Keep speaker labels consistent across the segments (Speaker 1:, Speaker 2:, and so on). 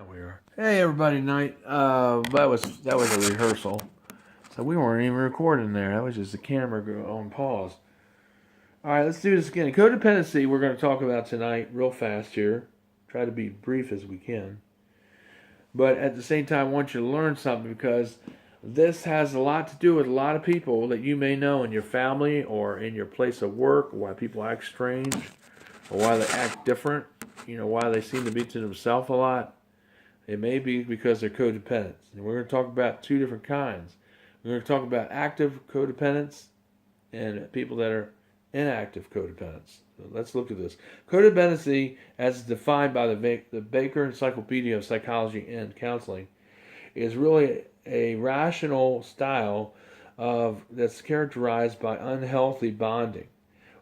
Speaker 1: We are. Hey everybody tonight. That was a rehearsal. So we weren't even recording there. That was just the camera on pause. Alright, let's do this again. Codependency we're going to talk about tonight real fast here. Try to be brief as we can. But at the same time I want you to learn something because this has a lot to do with a lot of people that you may know in your family or in your place of work, why people act strange or why they act different, why they seem to be to themselves a lot. It may be because they're codependent. And we're going to talk about two different kinds. We're going to talk about active codependence and people that are inactive codependence. So let's look at this. Codependency, as defined by the Baker Encyclopedia of Psychology and Counseling, is really a rational style that's characterized by unhealthy bonding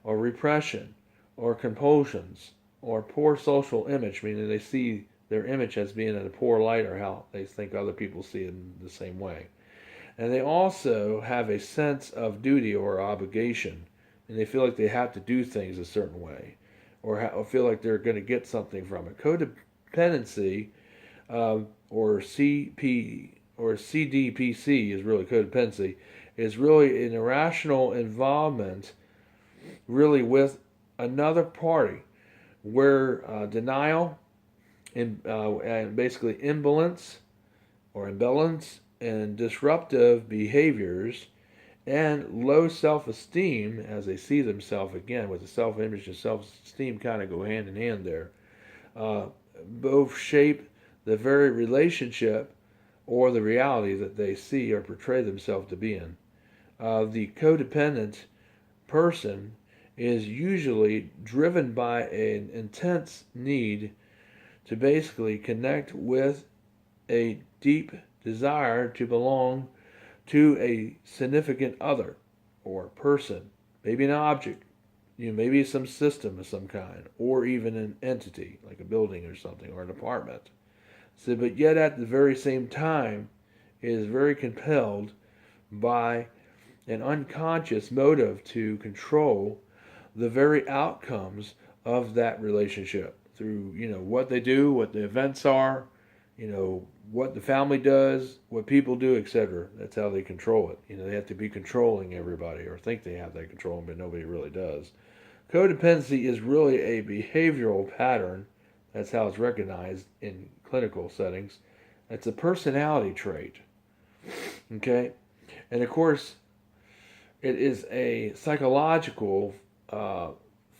Speaker 1: or repression or compulsions or poor social image, meaning they see their image as being in a poor light or how they think other people see it in the same way. And they also have a sense of duty or obligation, and they feel like they have to do things a certain way or feel like they're going to get something from it. Codependency, or CP or CDPC is really codependency, is really an irrational involvement really with another party where denial and basically imbalance and disruptive behaviors and low self-esteem as they see themselves, again with the self-image and self-esteem kind of go hand in hand there, both shape the very relationship or the reality that they see or portray themselves to be in. The codependent person is usually driven by an intense need to basically connect with a deep desire to belong to a significant other or person, maybe an object, maybe some system of some kind, or even an entity like a building or something or an apartment. So, but yet at the very same time, is very compelled by an unconscious motive to control the very outcomes of that relationship through what they do, what the events are, what the family does, what people do, etc. That's how they control it. They have to be controlling everybody or think they have that control, but nobody really does. Codependency is really a behavioral pattern. That's how it's recognized in clinical settings. It's a personality trait. Okay? And of course, it is a psychological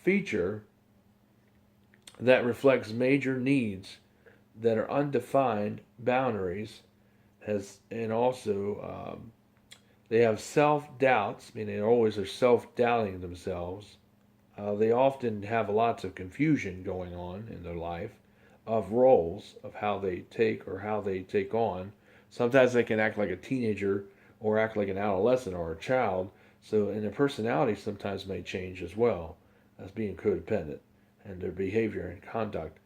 Speaker 1: feature that reflects major needs that are undefined boundaries, and also they have self-doubts, meaning they always are self-doubting themselves. They often have lots of confusion going on in their life of roles, of how they take on. Sometimes they can act like a teenager or act like an adolescent or a child. So, and their personality sometimes may change as well as being codependent and their behavior and conduct.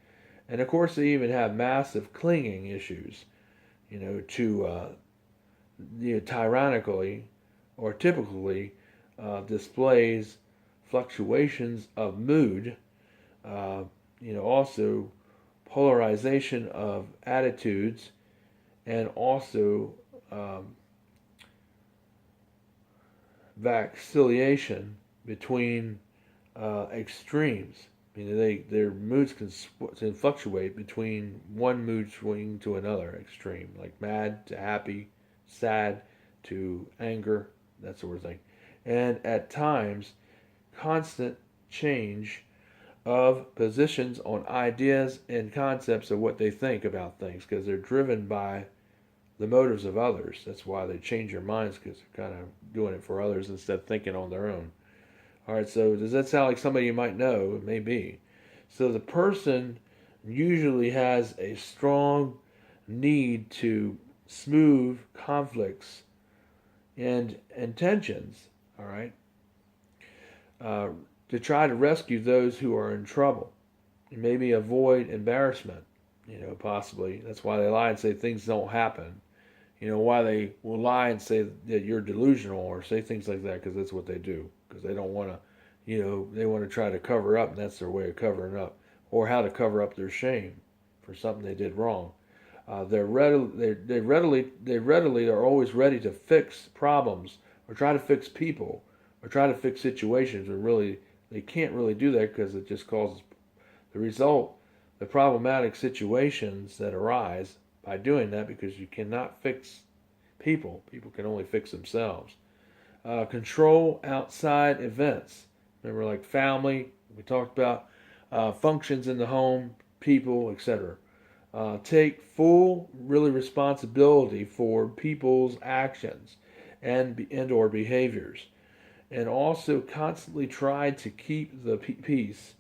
Speaker 1: And of course, they even have massive clinging issues, to tyrannically or typically displays fluctuations of mood, also polarization of attitudes, and also vacillation between extremes. Their moods can fluctuate between one mood swing to another extreme, like mad to happy, sad to anger, that sort of thing. And at times, constant change of positions on ideas and concepts of what they think about things because they're driven by the motives of others. That's why they change their minds, because they're kind of doing it for others instead of thinking on their own. All right, so does that sound like somebody you might know? It may be. So the person usually has a strong need to smooth conflicts and tensions, all right, to try to rescue those who are in trouble, and maybe avoid embarrassment, possibly. That's why they lie and say things don't happen. Why they will lie and say that you're delusional or say things like that, because that's what they do. Because they don't want to, they want to try to cover up, and that's their way of covering up. Or how to cover up their shame for something they did wrong. They readily are always ready to fix problems or try to fix people or try to fix situations. Or really, they can't really do that because it just causes the result, the problematic situations that arise by doing that, because you cannot fix people. People can only fix themselves. Control outside events. Remember, like family, we talked about functions in the home, people, etc. Take full, really, responsibility for people's actions and or behaviors, and also constantly try to keep the peace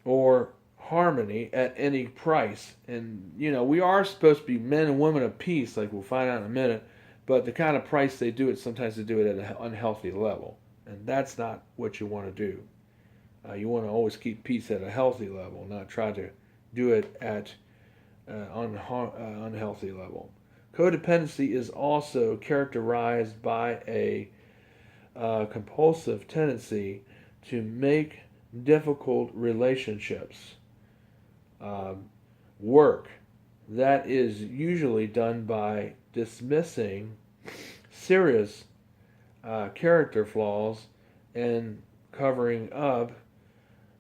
Speaker 1: or harmony at any price. And we are supposed to be men and women of peace, like we'll find out in a minute. But the kind of price they do it, sometimes they do it at an unhealthy level, and that's not what you want to do. You want to always keep peace at a healthy level, not try to do it at unhealthy level. Codependency is also characterized by a compulsive tendency to make difficult relationships work. That is usually done by dismissing serious character flaws and covering up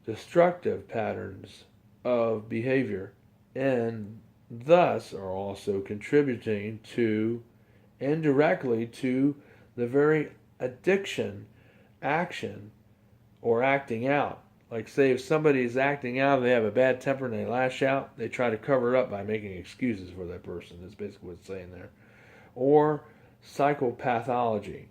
Speaker 1: destructive patterns of behavior, and thus are also contributing to, indirectly, to the very addiction, action, or acting out. Like, say, if somebody is acting out, they have a bad temper and they lash out, they try to cover it up by making excuses for that person. That's basically what it's saying there. Or psychopathology.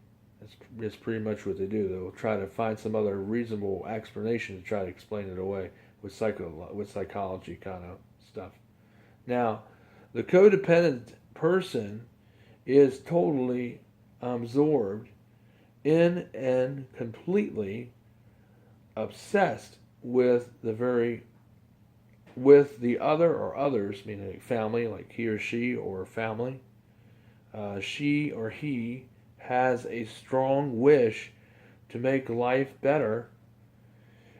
Speaker 1: That's pretty much what they do. They'll try to find some other reasonable explanation to try to explain it away with psychology kind of stuff. Now, the codependent person is totally absorbed in and completely obsessed with the other or others, meaning family, like he or she or family. She or he has a strong wish to make life better,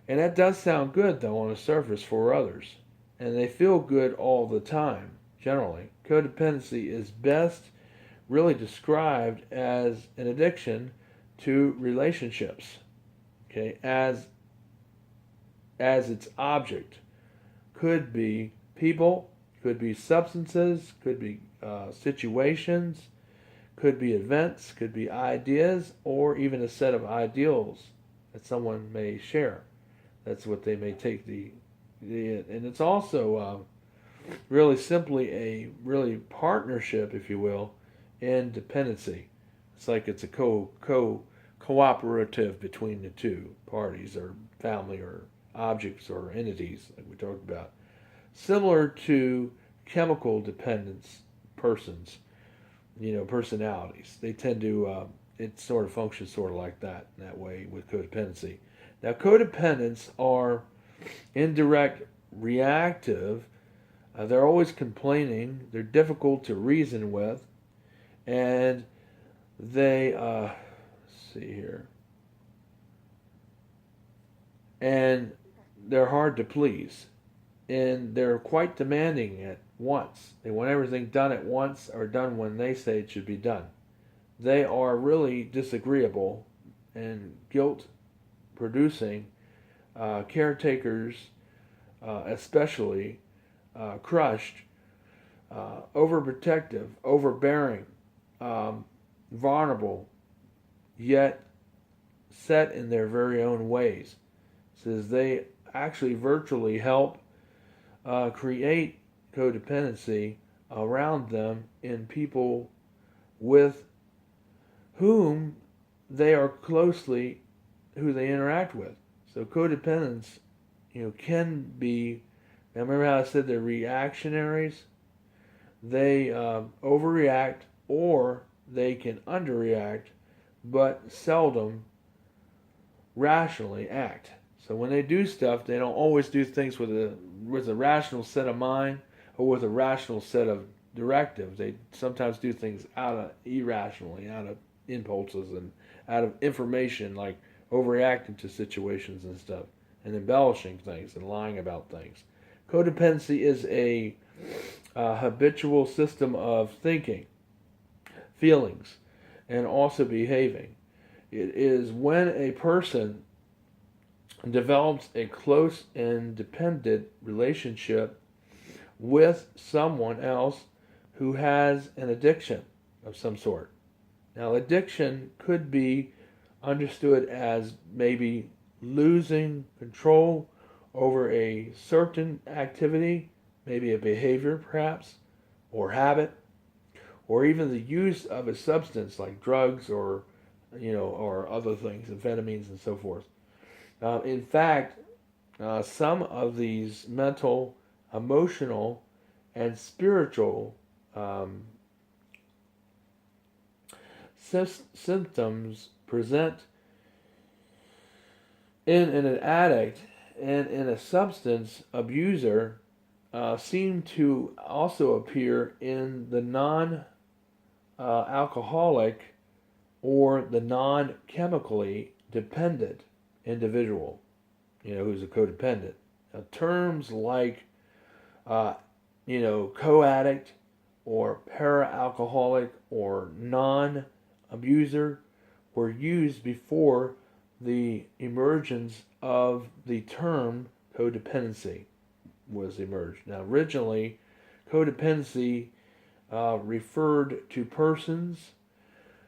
Speaker 1: and that does sound good though on the surface for others, and they feel good all the time. Generally, codependency is best really described as an addiction to relationships. Okay, as its object could be people, could be substances, could be situations, could be events, could be ideas, or even a set of ideals that someone may share. That's what they may take and it's also really simply a really partnership, if you will, in dependency. It's like it's a cooperative between the two parties, or family, or objects, or entities, like we talked about. Similar to chemical dependence persons, personalities. They tend to, it sort of functions sort of like that, in that way with codependency. Now, codependents are indirect, reactive. They're always complaining. They're difficult to reason with. And they, let's see here. And they're hard to please. And they're quite demanding at once. They want everything done at once, or done when they say it should be done. They are really disagreeable and guilt-producing. Caretakers, especially, crushed, overprotective, overbearing, vulnerable, yet set in their very own ways. It says they actually virtually help create codependency around them in people with whom they are closely, who they interact with. So codependents, can be, now remember how I said they're reactionaries? They overreact, or they can underreact, but seldom rationally act. So when they do stuff, they don't always do things with a rational set of mind or with a rational set of directives. They sometimes do things irrationally, out of impulses and out of information, like overreacting to situations and stuff, and embellishing things and lying about things. Codependency is a habitual system of thinking, feelings, and also behaving. It is when a person develops a close and dependent relationship with someone else who has an addiction of some sort. Now, addiction could be understood as maybe losing control over a certain activity, maybe a behavior perhaps, or habit, or even the use of a substance like drugs or or other things, amphetamines and so forth. In fact, some of these mental, emotional, and spiritual symptoms present in an addict and in a substance abuser seem to also appear in the non alcoholic or the non chemically dependent individual, who's a codependent. Now, terms like, co-addict or para-alcoholic or non-abuser were used before the emergence of the term codependency was emerged. Now, originally, codependency referred to persons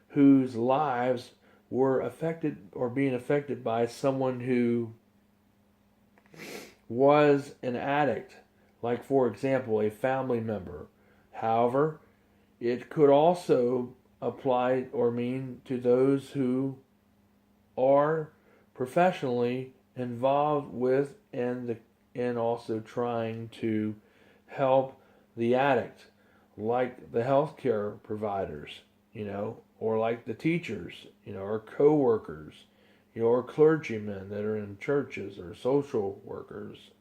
Speaker 1: whose lives were affected or being affected by someone who was an addict, like, for example, a family member. However, it could also apply or mean to those who are professionally involved with and also trying to help the addict, like the healthcare providers, or like the teachers, or co-workers, or clergymen that are in churches, or social workers,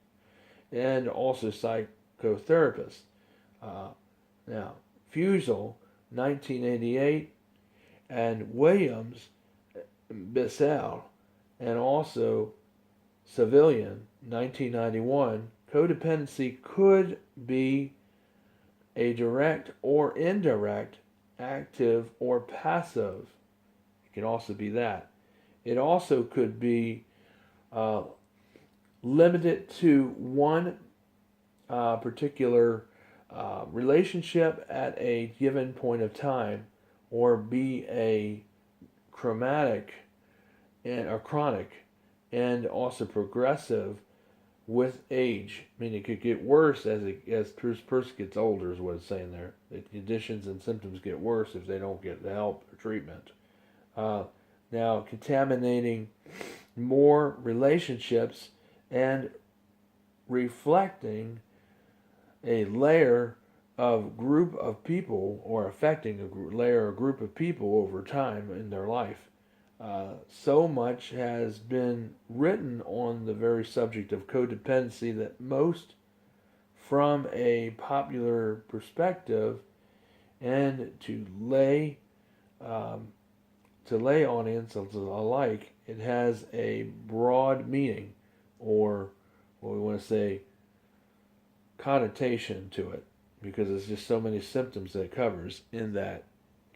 Speaker 1: and also psychotherapists. Now, Fusel, 1988, and Williams, Bissell, and also Civilian, 1991, codependency could be a direct or indirect, active or passive. It can also be that. It also could be limited to one particular relationship at a given point of time, or be a chronic and also progressive with age. I mean, it could get worse as this person gets older, is what it's saying there. The conditions and symptoms get worse if they don't get the help or treatment. Now, contaminating more relationships and reflecting a layer of group of people, or affecting a layer or group of people over time in their life. So much has been written on the very subject of codependency that most, from a popular perspective, and to lay audiences alike, it has a broad meaning, or what we want to say, connotation to it, because there's just so many symptoms that it covers in that.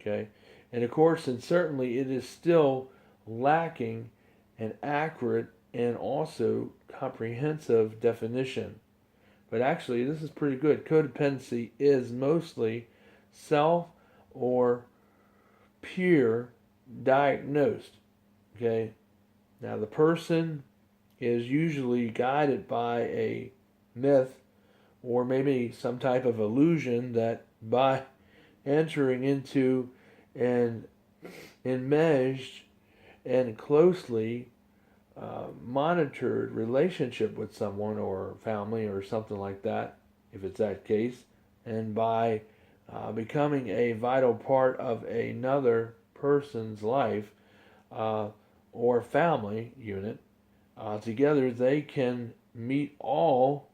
Speaker 1: Okay, and of course, and certainly, it is still lacking an accurate and also comprehensive definition. But actually, this is pretty good. Codependency is mostly self or peer diagnosed. Okay, now the person is usually guided by a myth or maybe some type of illusion that by entering into an enmeshed and closely monitored relationship with someone or family or something like that, if it's that case, and by becoming a vital part of another person's life or family unit, together they can meet all,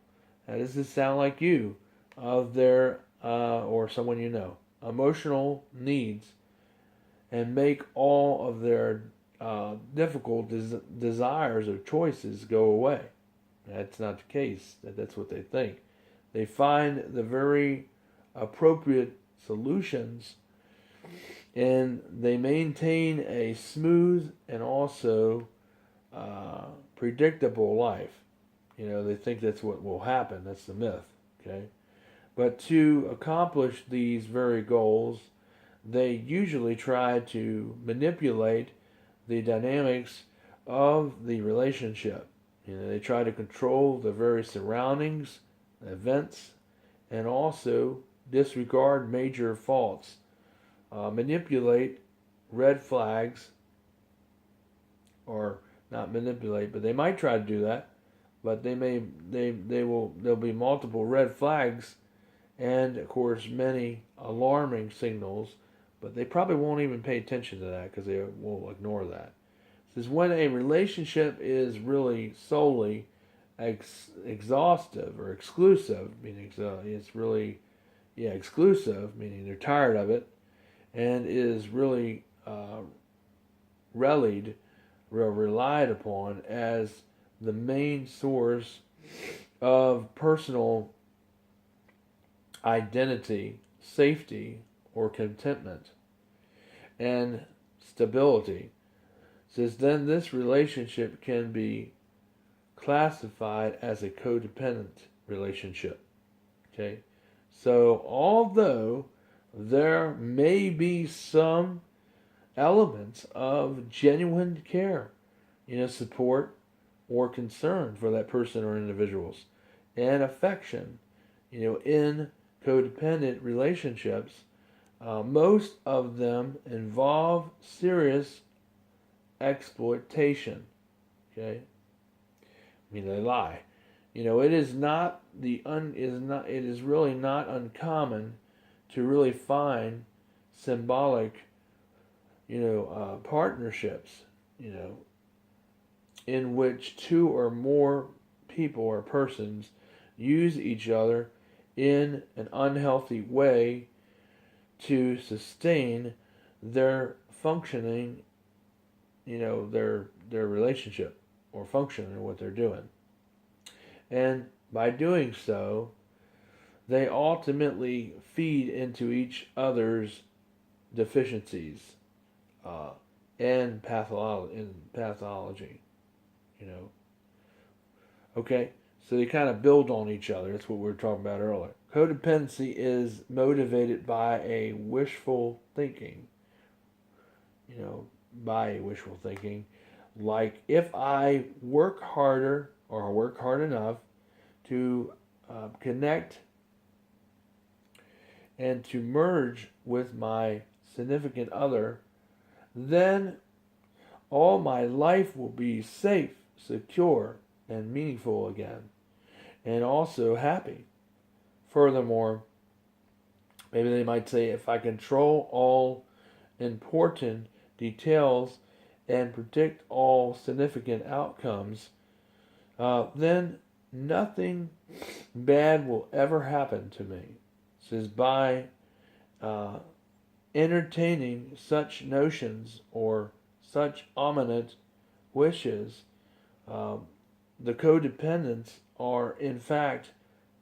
Speaker 1: now does this sound like you, of their, or someone emotional needs, and make all of their difficult desires or choices go away. That's not the case. That's what they think. They find the very appropriate solutions, and they maintain a smooth and also predictable life. They think that's what will happen. That's the myth. Okay, but to accomplish these very goals, they usually try to manipulate the dynamics of the relationship. They try to control the very surroundings, events, and also disregard major faults, manipulate red flags, or not manipulate, but they might try to do that. But there'll be multiple red flags, and of course many alarming signals. But they probably won't even pay attention to that because they will ignore that. It says when a relationship is really solely exhaustive or exclusive, meaning it's really exclusive, meaning they're tired of it, and is really relied upon as the main source of personal identity, safety, or contentment and stability. It says then this relationship can be classified as a codependent relationship. Okay, so although there may be some elements of genuine care, support or concern for that person or individuals, and affection, in codependent relationships, most of them involve serious exploitation. Okay, they lie. It is not it is really not uncommon to really find symbolic, partnerships, in which two or more people or persons use each other in an unhealthy way to sustain their functioning, their relationship or function in what they're doing. And by doing so, they ultimately feed into each other's deficiencies and pathology. Okay, so they kind of build on each other. That's what we were talking about earlier. Codependency is motivated by a wishful thinking. Like if I work harder or work hard enough to connect and to merge with my significant other, then all my life will be safe, secure, and meaningful again, and also happy. Furthermore, maybe they might say, if I control all important details and predict all significant outcomes, then nothing bad will ever happen to me. It says by entertaining such notions or such ominous wishes, the codependents are in fact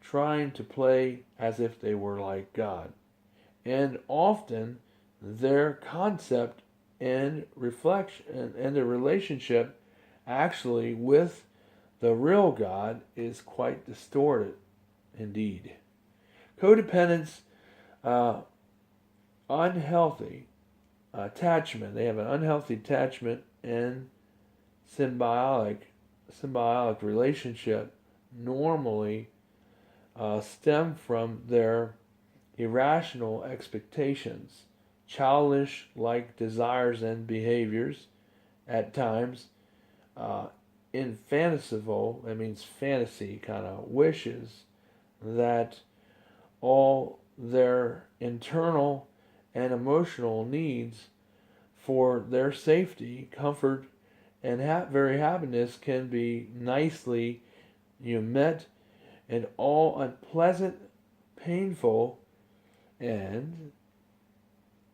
Speaker 1: trying to play as if they were like God. And often their concept and reflection and their relationship actually with the real God is quite distorted indeed. Codependents, unhealthy attachment. They have an unhealthy attachment and symbiotic relationship normally stem from their irrational expectations, childish-like desires and behaviors, at times infanticide, that means fantasy kind of wishes, that all their internal and emotional needs for their safety, comfort, and very happiness can be nicely met, and all unpleasant, painful, and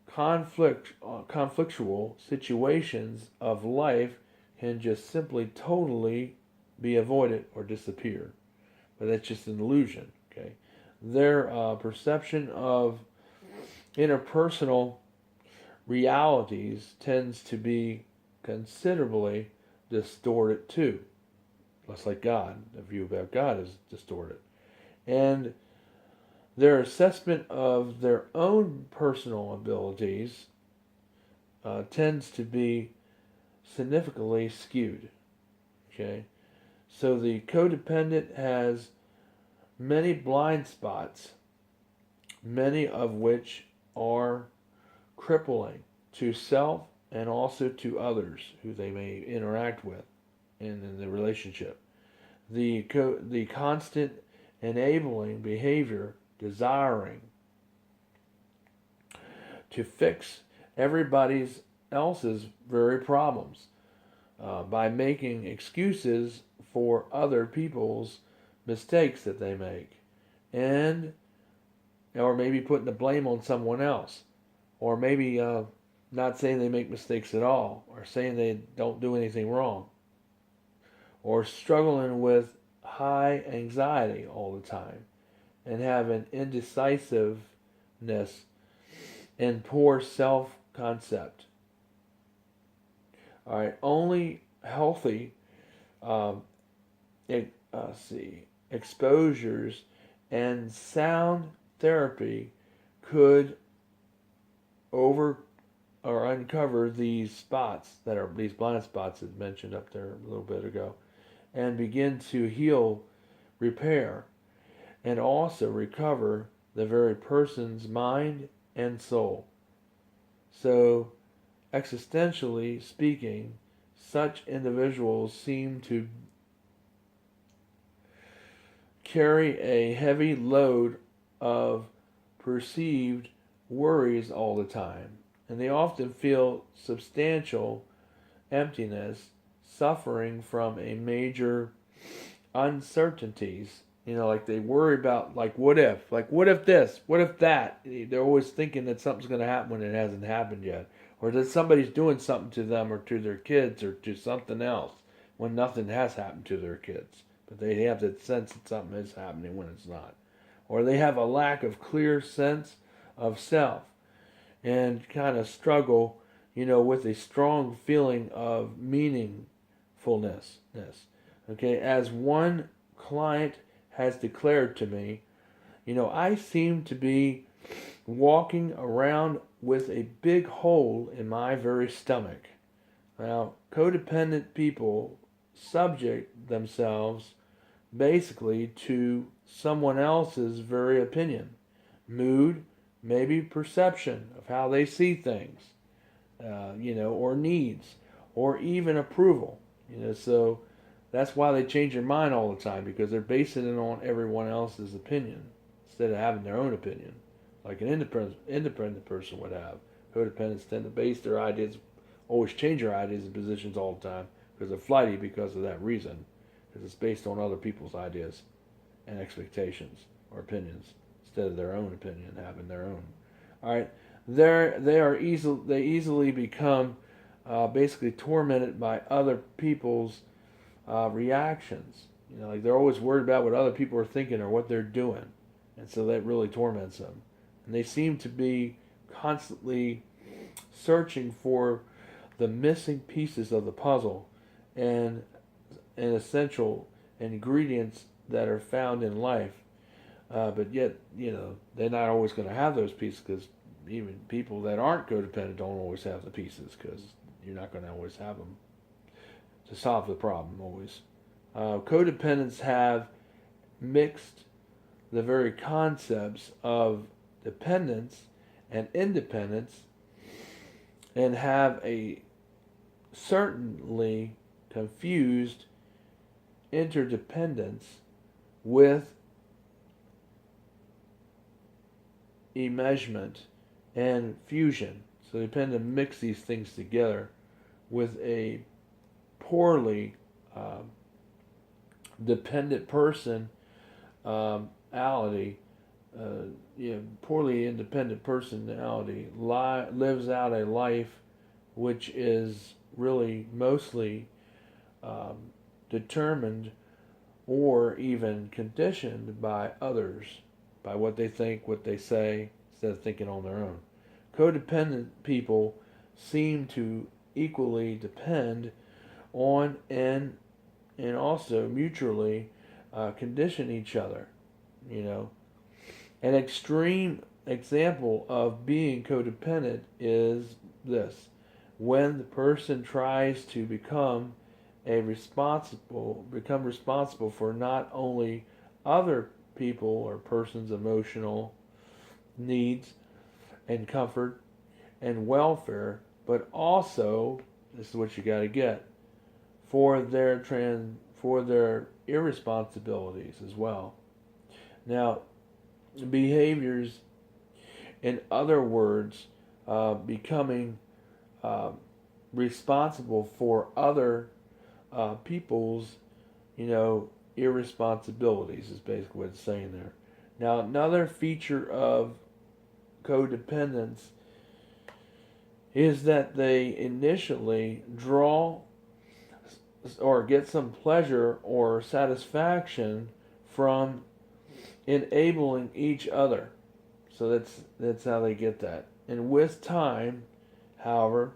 Speaker 1: conflictual situations of life can just simply totally be avoided or disappear. But that's just an illusion, okay? their perception of interpersonal realities tends to be considerably distorted too. Just like God, the view about God is distorted. And their assessment of their own personal abilities tends to be significantly skewed. Okay? So the codependent has many blind spots, many of which are crippling to self and also to others who they may interact with in the relationship. The constant enabling behavior, desiring to fix everybody's else's very problems by making excuses for other people's mistakes that they make, and or maybe putting the blame on someone else, or maybe not saying they make mistakes at all, or saying they don't do anything wrong, or struggling with high anxiety all the time and having indecisiveness and poor self-concept. All right, only healthy exposures and sound therapy could over or uncover these spots that are these blind spots that mentioned up there a little bit ago, and begin to heal, repair, and also recover the very person's mind and soul. So, existentially speaking, such individuals seem to carry a heavy load of perceived worries all the time, and they often feel substantial emptiness, suffering from a major uncertainties. Like they worry about, like what if this, what if that. They're always thinking that something's going to happen when it hasn't happened yet, or that somebody's doing something to them or to their kids or to something else when nothing has happened to their kids. But they have that sense that something is happening when it's not. Or they have a lack of clear sense of self and kind of struggle, with a strong feeling of meaningfulness. Okay, as one client has declared to me, I seem to be walking around with a big hole in my very stomach. Now, codependent people subject themselves basically to someone else's very opinion, mood, maybe perception of how they see things, or needs, or even approval. So that's why they change their mind all the time, because they're basing it on everyone else's opinion instead of having their own opinion, like an independent person would have. Codependents tend to base their ideas, always change their ideas and positions all the time because they're flighty because of that reason, because it's based on other people's ideas and expectations or opinions instead of their own opinion, having their own. All right, they easily become basically tormented by other people's reactions. Like they're always worried about what other people are thinking or what they're doing, and so that really torments them. And they seem to be constantly searching for the missing pieces of the puzzle and essential ingredients that are found in life. But yet, they're not always going to have those pieces, because even people that aren't codependent don't always have the pieces, because you're not going to always have them to solve the problem always. Codependents have mixed the very concepts of dependence and independence, and have a certainly confused interdependence with enmeshment and fusion. So they tend to mix these things together with a poorly dependent personality, poorly independent personality lives out a life which is really mostly determined or even conditioned by others. by what they think, what they say, instead of thinking on their own. Codependent people seem to equally depend on and also mutually condition each other. You know, an extreme example of being codependent is this: when the person tries to become responsible for not only other people or persons' emotional needs and comfort and welfare, but also, this is what you got to get, for their irresponsibilities as well. Now, behaviors, in other words, becoming responsible for other people's, irresponsibilities is basically what it's saying there. Now, another feature of codependence is that they initially draw or get some pleasure or satisfaction from enabling each other. So that's how they get that. And with time, however,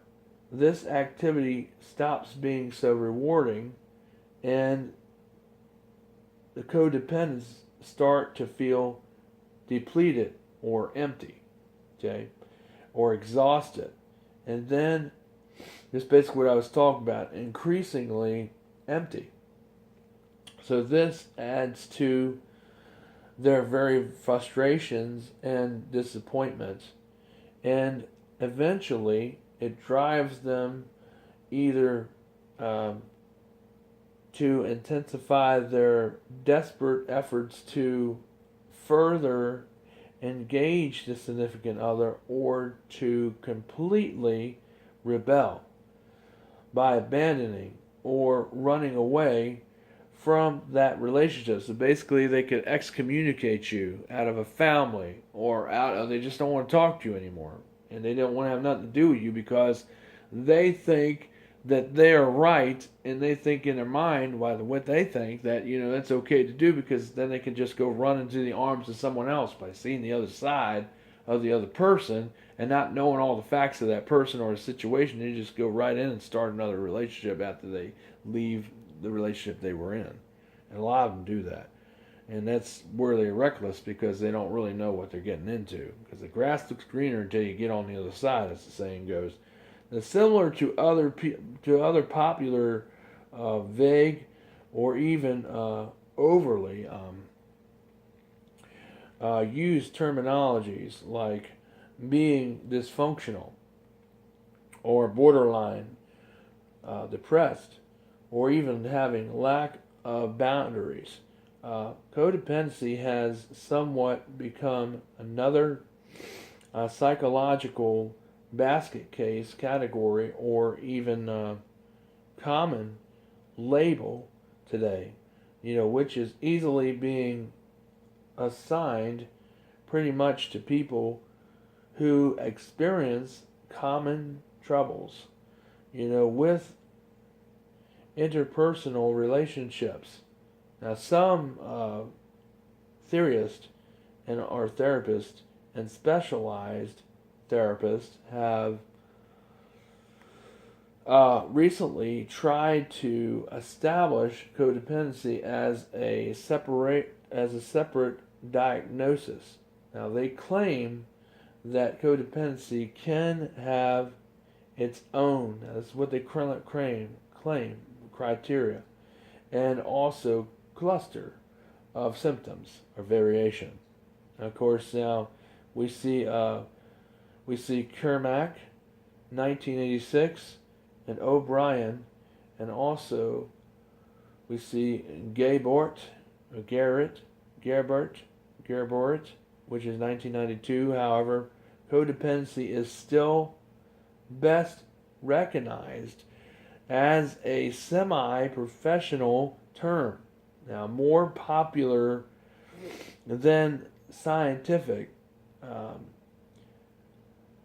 Speaker 1: this activity stops being so rewarding, and the codependents start to feel depleted or empty, okay, or exhausted. And then, this is basically what I was talking about, increasingly empty. So this adds to their very frustrations and disappointments, and eventually it drives them either to intensify their desperate efforts to further engage the significant other, or to completely rebel by abandoning or running away from that relationship. So basically they could excommunicate you out of a family, or they just don't want to talk to you anymore, and they don't want to have nothing to do with you because they think that they are right, and they think in their mind, what they think, that that's okay to do, because then they can just go run into the arms of someone else by seeing the other side of the other person and not knowing all the facts of that person or the situation. They just go right in and start another relationship after they leave the relationship they were in. And a lot of them do that. And that's where they're reckless, because they don't really know what they're getting into. Because the grass looks greener until you get on the other side, as the saying goes. Now, similar to other popular vague or even overly used terminologies like being dysfunctional or borderline depressed, or even having lack of boundaries. Codependency has somewhat become another psychological basket case category, or even common label today, which is easily being assigned pretty much to people who experience common troubles, with interpersonal relationships. Now, some theorists or therapists and specialized therapists have recently tried to establish codependency as a separate diagnosis. Now, they claim that codependency can have its own, that's what they claim criteria, and also cluster of symptoms or variation. And of course, now we see Kermack, 1986, and O'Brien, and also we see Gerbert, which is 1992. However, codependency is still best recognized as a semi-professional term. Now, more popular than scientific,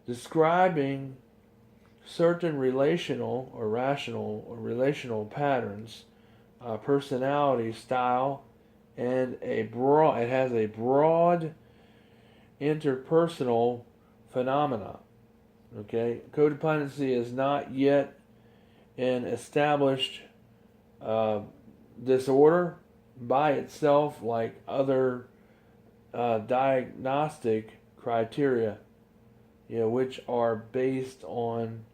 Speaker 1: describing certain relational or rational or relational patterns, personality, style, and it has a broad interpersonal phenomena. Okay, codependency is not yet an established disorder by itself, like other diagnostic criteria, which are based on,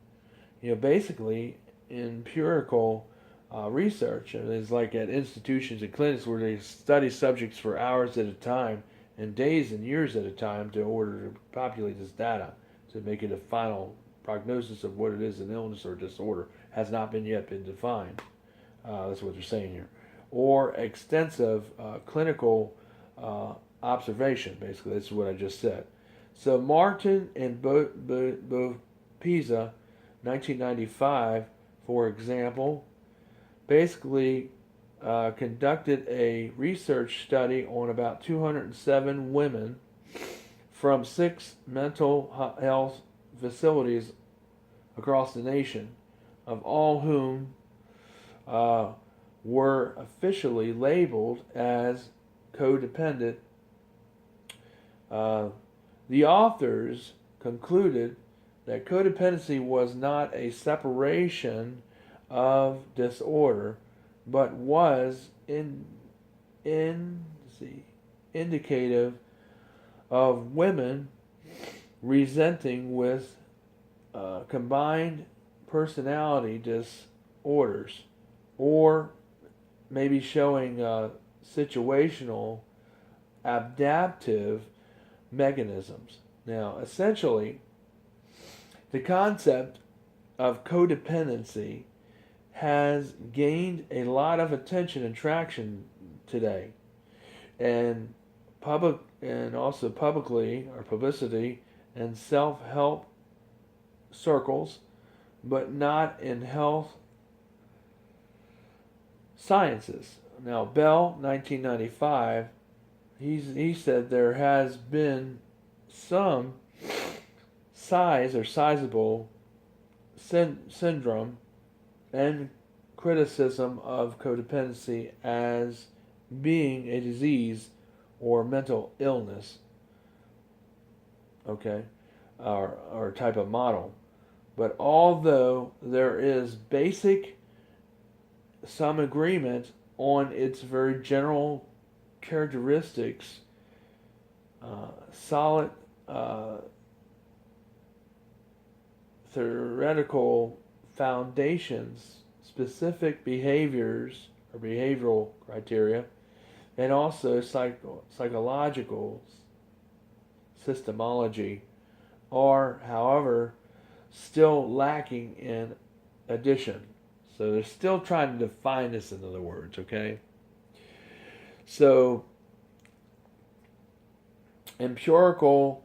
Speaker 1: basically empirical research. And it's like at institutions and clinics where they study subjects for hours at a time and days and years at a time in order to populate this data to make it a final prognosis of what it is, an illness or disorder, has not yet been defined. That's what they're saying here. Or extensive clinical observation, basically. That's what I just said. So Martin and Pisa, 1995, for example, basically conducted a research study on about 207 women from 6 mental health facilities across the nation, of all whom were officially labeled as codependent. The authors concluded that codependency was not a separation of disorder, but was indicative of women resenting with combined personality disorders, or maybe showing situational adaptive mechanisms. Now, essentially, the concept of codependency has gained a lot of attention and traction today, and publicly or publicity and self-help circles, but not in health sciences. Now, Bell, 1995, he said there has been some sizable syndrome and criticism of codependency as being a disease or mental illness, okay, or type of model. But although there is some agreement on its very general characteristics, solid theoretical foundations, specific behaviors or behavioral criteria, and also psychological systemology are, however, still lacking in addition. So they're still trying to define this, in other words, okay? So empirical